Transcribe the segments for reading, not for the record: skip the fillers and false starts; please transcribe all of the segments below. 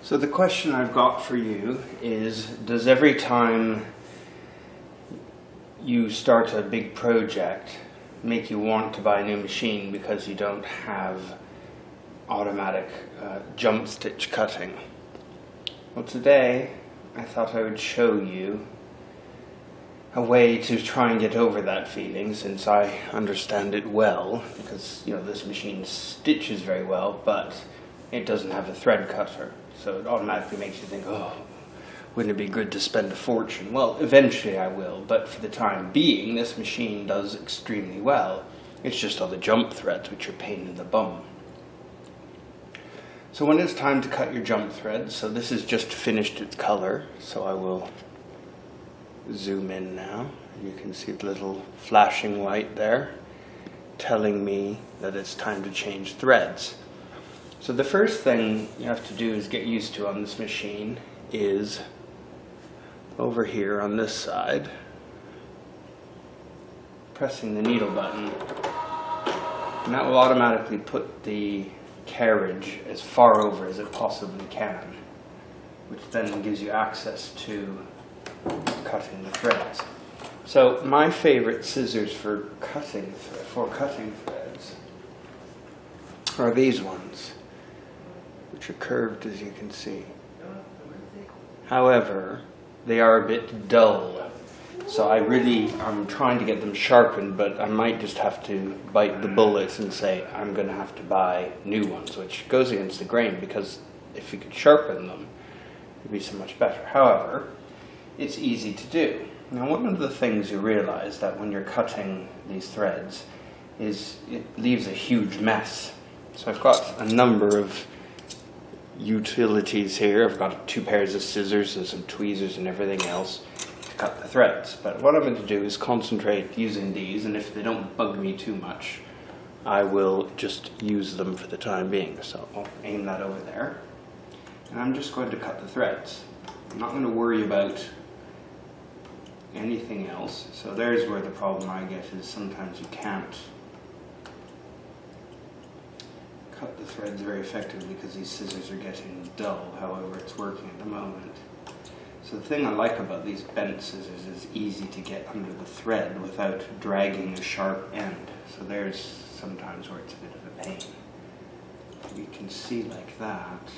So the question I've got for you is, does every time you start a big project make you want to buy a new machine because you don't have automatic jump stitch cutting? Well, today I thought I would show you a way to try and get over that feeling, since I understand it well, because this machine stitches very well, but it doesn't have a thread cutter, so it automatically makes you think, oh, wouldn't it be good to spend a fortune? Well, eventually I will, but for the time being this machine does extremely well. It's just all the jump threads which are a pain in the bum. So when it's time to cut your jump threads, so this has just finished its color, so I will zoom in now. You can see the little flashing light there telling me that it's time to change threads. So the first thing you have to do is get used to on this machine is over here on this side, pressing the needle button, and that will automatically put the carriage as far over as it possibly can, which then gives you access to cutting the threads. So my favorite scissors for cutting threads are these ones, which are curved, as you can see. However, they are a bit dull, so I'm trying to get them sharpened, but I might just have to bite the bullet and say I'm going to have to buy new ones, which goes against the grain, because if you could sharpen them, it'd be so much better. However, it's easy to do. Now, one of the things you realize that when you're cutting these threads is it leaves a huge mess. So I've got a number of utilities here. I've got 2 pairs of scissors and some tweezers and everything else to cut the threads. But what I'm going to do is concentrate using these, and if they don't bug me too much, I will just use them for the time being. So I'll aim that over there, and I'm just going to cut the threads. I'm not going to worry about anything else. So there's where the problem I get is sometimes you can't cut the threads very effectively because these scissors are getting dull. However, it's working at the moment. So the thing I like about these bent scissors is easy to get under the thread without dragging a sharp end. So there's sometimes where it's a bit of a pain. You can see like that,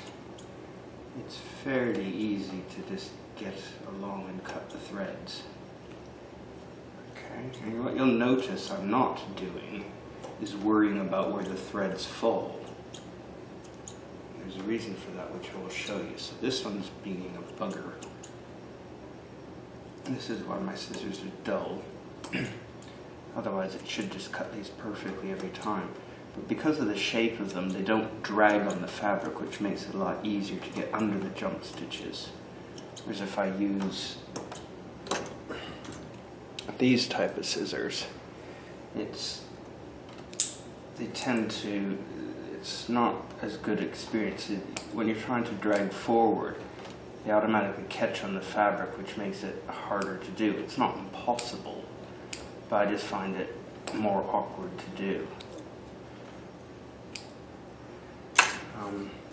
it's fairly easy to just get along and cut the threads. Okay, and what you'll notice I'm not doing is worrying about where the threads fall. There's a reason for that, which I will show you. So this one's being a bugger. This is why my scissors are dull. Otherwise it should just cut these perfectly every time. But because of the shape of them, they don't drag on the fabric, which makes it a lot easier to get under the jump stitches. Whereas if I use these type of scissors, it's not as good experience. When you're trying to drag forward, they automatically catch on the fabric, which makes it harder to do. It's not impossible, but I just find it more awkward to do.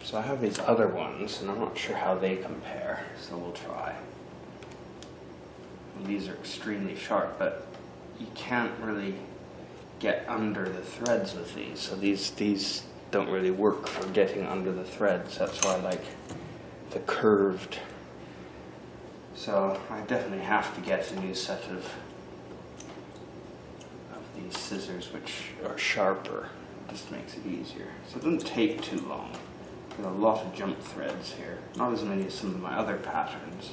So I have these other ones, and I'm not sure how they compare, so we'll try. These are extremely sharp, but you can't really get under the threads with these. So these don't really work for getting under the threads. That's why I like the curved. So I definitely have to get a new set of these scissors, which are sharper. It just makes it easier. So it doesn't take too long. There's a lot of jump threads here, not as many as some of my other patterns.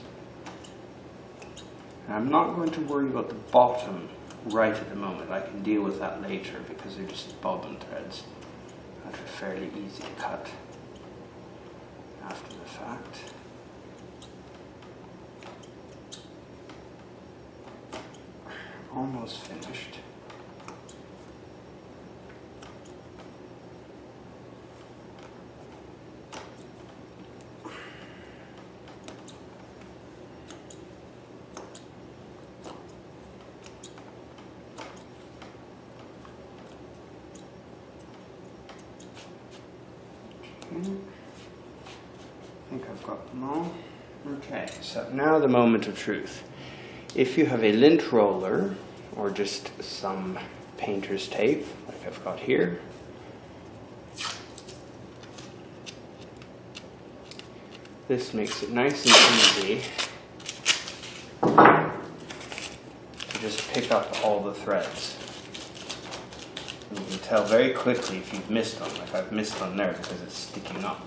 And I'm not going to worry about the bottom right at the moment. I can deal with that later because they're just bobbin threads that are fairly easy to cut after the fact. Almost finished. I think I've I've got them all. Okay, so now the moment of truth. If you have a lint roller or just some painter's tape, like I've got here, this makes it nice and easy to just pick up all the threads. And you can tell very quickly if you've missed one, like I've missed one there because it's sticking up.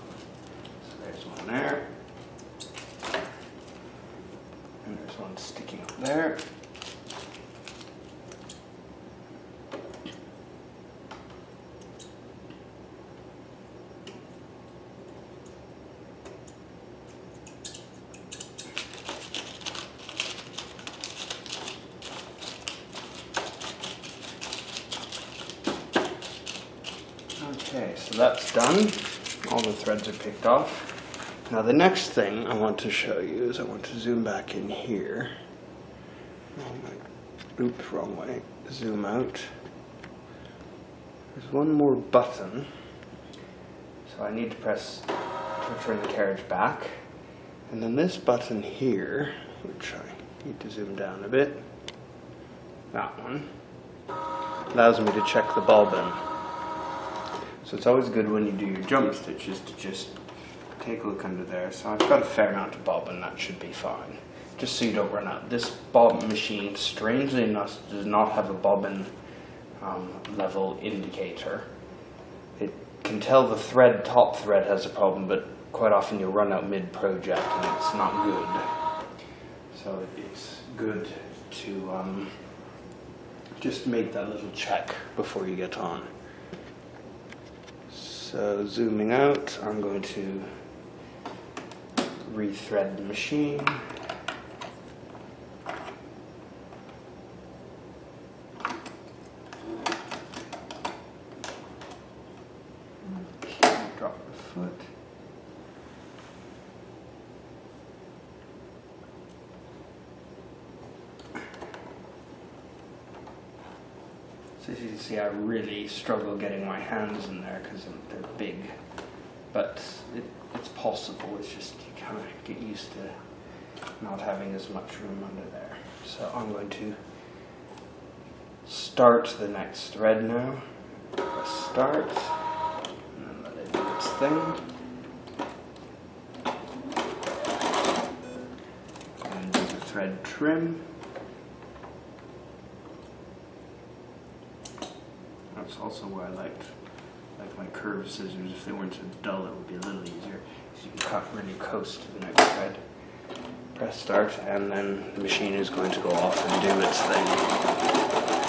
So there's one there. And there's one sticking up there. Okay, so that's done. All the threads are picked off. Now the next thing I want to show you is I want to zoom back in here. Oops, wrong way. Zoom out. There's one more button. So I need to press to turn the carriage back. And then this button here, which I need to zoom down a bit. That one allows me to check the bobbin. So it's always good when you do your jump stitches to just take a look under there. So I've got a fair amount of bobbin, that should be fine. Just so you don't run out. This bobbin machine, strangely enough, does not have a bobbin level indicator. It can tell the thread, top thread has a problem, but quite often you'll run out mid-project and it's not good. So it's good to just make that little check before you get on. So zooming out, I'm going to rethread the machine. Okay, drop the foot. So as you can see, I really struggle getting my hands in there because they're big, but it's possible. It's just you kind of get used to not having as much room under there. So I'm going to start the next thread now. Press start, and then let it do its thing. And do the thread trim. That's also where I like my curved scissors. If they weren't so dull, it would be a little easier. So you can cut really close to the next thread. Press start, and then the machine is going to go off and do its thing.